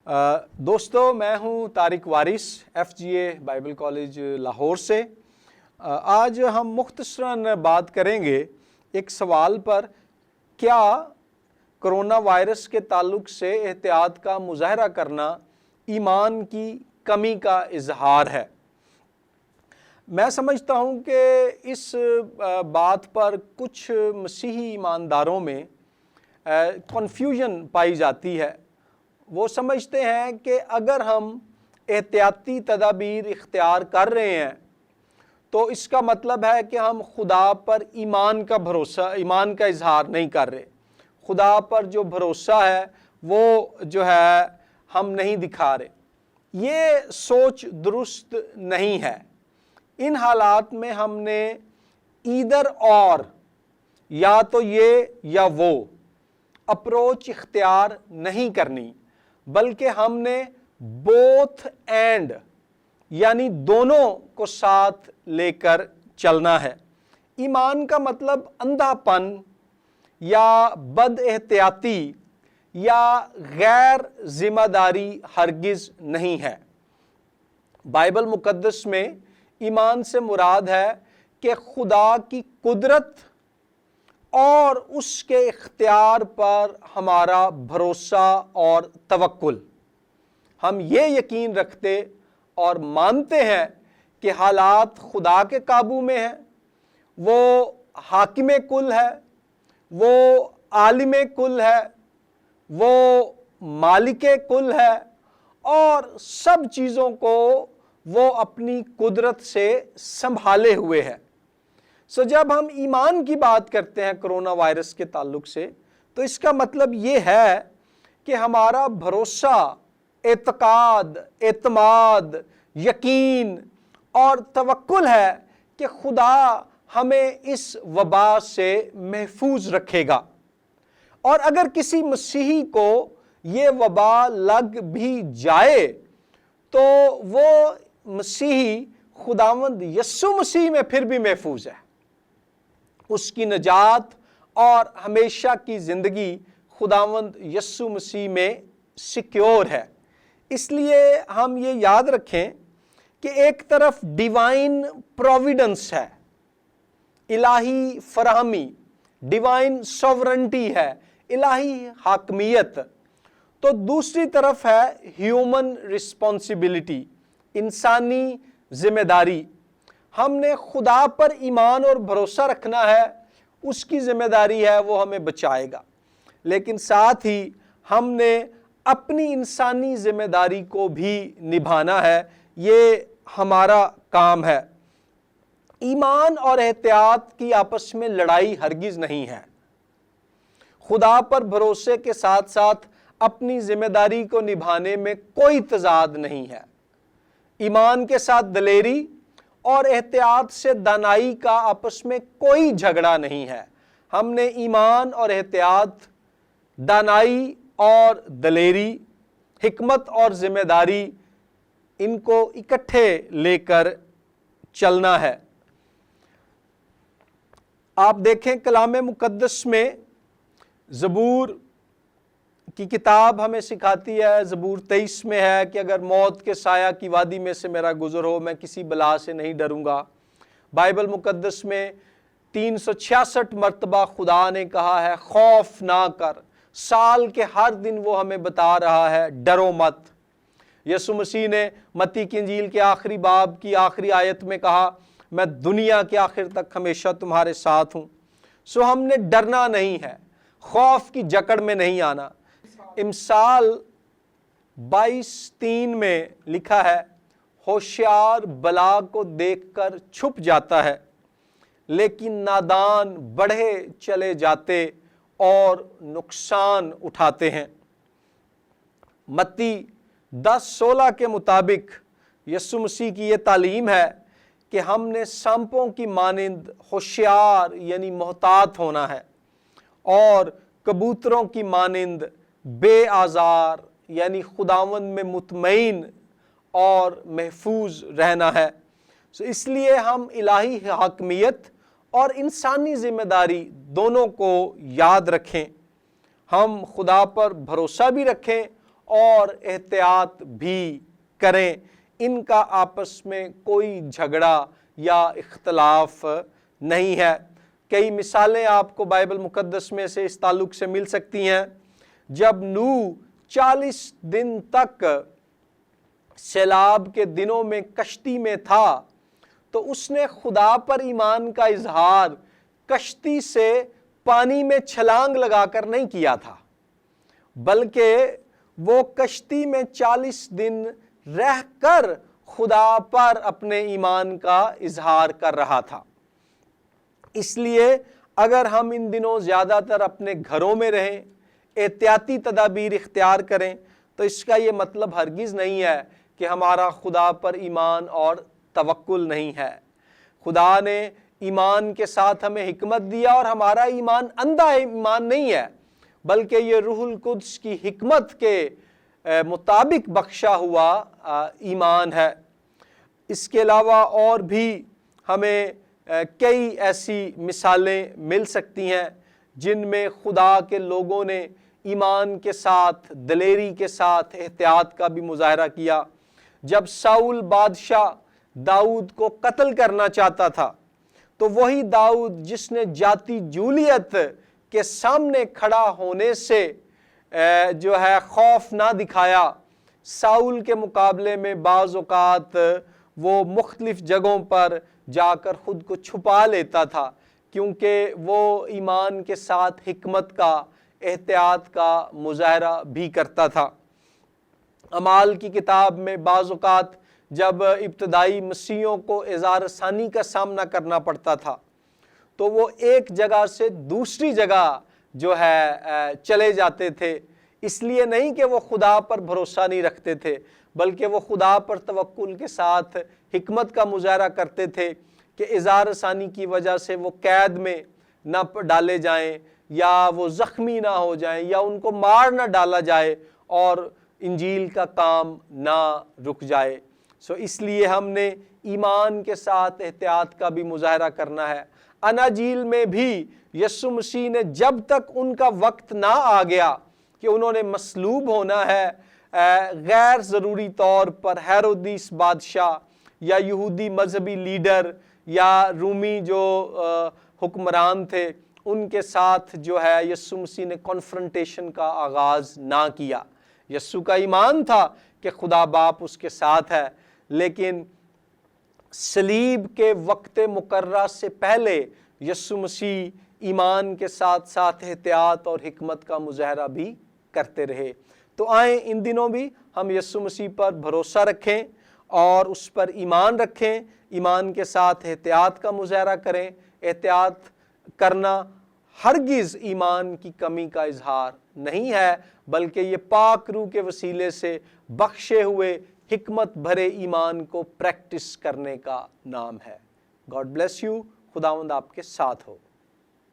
دوستو میں ہوں طارق وارث FGA بائبل کالج لاہور سے۔ آج ہم مختصراً بات کریں گے ایک سوال پر، کیا کرونا وائرس کے تعلق سے احتیاط کا مظاہرہ کرنا ایمان کی کمی کا اظہار ہے؟ میں سمجھتا ہوں کہ اس بات پر کچھ مسیحی ایمانداروں میں کنفیوژن پائی جاتی ہے۔ وہ سمجھتے ہیں کہ اگر ہم احتیاطی تدابیر اختیار کر رہے ہیں تو اس کا مطلب ہے کہ ہم خدا پر ایمان کا اظہار نہیں کر رہے، خدا پر جو بھروسہ ہے وہ جو ہے ہم نہیں دکھا رہے۔ یہ سوچ درست نہیں ہے۔ ان حالات میں ہم نے ایدر اور، یا تو یہ یا وہ اپروچ اختیار نہیں کرنی، بلکہ ہم نے بوتھ اینڈ یعنی دونوں کو ساتھ لے کر چلنا ہے۔ ایمان کا مطلب اندھا پن یا بد احتیاطی یا غیر ذمہ داری ہرگز نہیں ہے۔ بائبل مقدس میں ایمان سے مراد ہے کہ خدا کی قدرت اور اس کے اختیار پر ہمارا بھروسہ اور توکل۔ ہم یہ یقین رکھتے اور مانتے ہیں کہ حالات خدا کے قابو میں ہیں، وہ حاکم کل ہے، وہ عالم کل ہے، وہ مالک کل ہے، اور سب چیزوں کو وہ اپنی قدرت سے سنبھالے ہوئے ہے۔ جب ہم ایمان کی بات کرتے ہیں کرونا وائرس کے تعلق سے، تو اس کا مطلب یہ ہے کہ ہمارا بھروسہ، اعتقاد، اعتماد، یقین اور توکل ہے کہ خدا ہمیں اس وبا سے محفوظ رکھے گا۔ اور اگر کسی مسیحی کو یہ وبا لگ بھی جائے تو وہ مسیحی خداوند یسوع مسیح میں پھر بھی محفوظ ہے۔ اس کی نجات اور ہمیشہ کی زندگی خداوند یسوع مسیح میں سیکیور ہے۔ اس لیے ہم یہ یاد رکھیں کہ ایک طرف ڈیوائن پروویڈنس ہے، الہی فراہمی، ڈیوائن سوورنٹی ہے، الہی حاکمیت، تو دوسری طرف ہے ہیومن رسپانسبلٹی، انسانی ذمہ داری۔ ہم نے خدا پر ایمان اور بھروسہ رکھنا ہے، اس کی ذمہ داری ہے وہ ہمیں بچائے گا، لیکن ساتھ ہی ہم نے اپنی انسانی ذمہ داری کو بھی نبھانا ہے، یہ ہمارا کام ہے۔ ایمان اور احتیاط کی آپس میں لڑائی ہرگز نہیں ہے۔ خدا پر بھروسے کے ساتھ ساتھ اپنی ذمہ داری کو نبھانے میں کوئی تضاد نہیں ہے۔ ایمان کے ساتھ دلیری اور احتیاط سے دانائی کا آپس میں کوئی جھگڑا نہیں ہے۔ ہم نے ایمان اور احتیاط، دانائی اور دلیری، حکمت اور ذمہ داری، ان کو اکٹھے لے کر چلنا ہے۔ آپ دیکھیں کلام مقدس میں زبور کی کتاب ہمیں سکھاتی ہے، زبور 23 میں ہے کہ اگر موت کے سایہ کی وادی میں سے میرا گزر ہو، میں کسی بلا سے نہیں ڈروں گا۔ بائبل مقدس میں 366 مرتبہ خدا نے کہا ہے خوف نہ کر۔ سال کے ہر دن وہ ہمیں بتا رہا ہے ڈرو مت۔ یسوع مسیح نے متی کی انجیل کے آخری باب کی آخری آیت میں کہا میں دنیا کے آخر تک ہمیشہ تمہارے ساتھ ہوں۔ ہم نے ڈرنا نہیں ہے، خوف کی جکڑ میں نہیں آنا۔ امثال 22:3 میں لکھا ہے ہوشیار بلا کو دیکھ کر چھپ جاتا ہے، لیکن نادان بڑھے چلے جاتے اور نقصان اٹھاتے ہیں۔ متی 10:16 کے مطابق یسوع مسیح کی یہ تعلیم ہے کہ ہم نے سانپوں کی مانند ہوشیار یعنی محتاط ہونا ہے، اور کبوتروں کی مانند بے آزار یعنی خداوند میں مطمئن اور محفوظ رہنا ہے۔ اس لیے ہم الہی حاکمیت اور انسانی ذمہ داری دونوں کو یاد رکھیں۔ ہم خدا پر بھروسہ بھی رکھیں اور احتیاط بھی کریں۔ ان کا آپس میں کوئی جھگڑا یا اختلاف نہیں ہے۔ کئی مثالیں آپ کو بائبل مقدس میں سے اس تعلق سے مل سکتی ہیں۔ جب نوح 40 دن تک سیلاب کے دنوں میں کشتی میں تھا تو اس نے خدا پر ایمان کا اظہار کشتی سے پانی میں چھلانگ لگا کر نہیں کیا تھا، بلکہ وہ کشتی میں 40 دن رہ کر خدا پر اپنے ایمان کا اظہار کر رہا تھا۔ اس لیے اگر ہم ان دنوں زیادہ تر اپنے گھروں میں رہیں، احتیاطی تدابیر اختیار کریں، تو اس کا یہ مطلب ہرگز نہیں ہے کہ ہمارا خدا پر ایمان اور توکل نہیں ہے۔ خدا نے ایمان کے ساتھ ہمیں حکمت دیا، اور ہمارا ایمان اندھا ایمان نہیں ہے، بلکہ یہ روح القدس کی حکمت کے مطابق بخشا ہوا ایمان ہے۔ اس کے علاوہ اور بھی ہمیں کئی ایسی مثالیں مل سکتی ہیں جن میں خدا کے لوگوں نے ایمان کے ساتھ، دلیری کے ساتھ احتیاط کا بھی مظاہرہ کیا۔ جب ساؤل بادشاہ داؤد کو قتل کرنا چاہتا تھا تو وہی داؤد جس نے جاتی جولیت کے سامنے کھڑا ہونے سے جو ہے خوف نہ دکھایا، ساؤل کے مقابلے میں بعض اوقات وہ مختلف جگہوں پر جا کر خود کو چھپا لیتا تھا، کیونکہ وہ ایمان کے ساتھ حکمت کا، احتیاط کا مظاہرہ بھی کرتا تھا۔ اعمال کی کتاب میں بعض اوقات جب ابتدائی مسیحیوں کو اظہار ثانی کا سامنا کرنا پڑتا تھا تو وہ ایک جگہ سے دوسری جگہ جو ہے چلے جاتے تھے، اس لیے نہیں کہ وہ خدا پر بھروسہ نہیں رکھتے تھے، بلکہ وہ خدا پر توکل کے ساتھ حکمت کا مظاہرہ کرتے تھے کہ اظہار ثانی کی وجہ سے وہ قید میں نہ ڈالے جائیں، یا وہ زخمی نہ ہو جائیں، یا ان کو مار نہ ڈالا جائے اور انجیل کا کام نہ رک جائے۔ اس لیے ہم نے ایمان کے ساتھ احتیاط کا بھی مظاہرہ کرنا ہے۔ اناجیل میں بھی یسوع مسیح نے جب تک ان کا وقت نہ آ گیا کہ انہوں نے مصلوب ہونا ہے، غیر ضروری طور پر ہیرودیس بادشاہ یا یہودی مذہبی لیڈر یا رومی جو حکمران تھے، ان کے ساتھ جو ہے یسوع مسیح نے کنفرنٹیشن کا آغاز نہ کیا۔ یسوع کا ایمان تھا کہ خدا باپ اس کے ساتھ ہے، لیکن صلیب کے وقت مقررہ سے پہلے یسوع مسیح ایمان کے ساتھ ساتھ احتیاط اور حکمت کا مظاہرہ بھی کرتے رہے۔ تو آئیں ان دنوں بھی ہم یسوع مسیح پر بھروسہ رکھیں اور اس پر ایمان رکھیں، ایمان کے ساتھ احتیاط کا مظاہرہ کریں۔ احتیاط کرنا ہرگز ایمان کی کمی کا اظہار نہیں ہے، بلکہ یہ پاک روح کے وسیلے سے بخشے ہوئے حکمت بھرے ایمان کو پریکٹس کرنے کا نام ہے۔ God bless you. خداوند آپ کے ساتھ ہو۔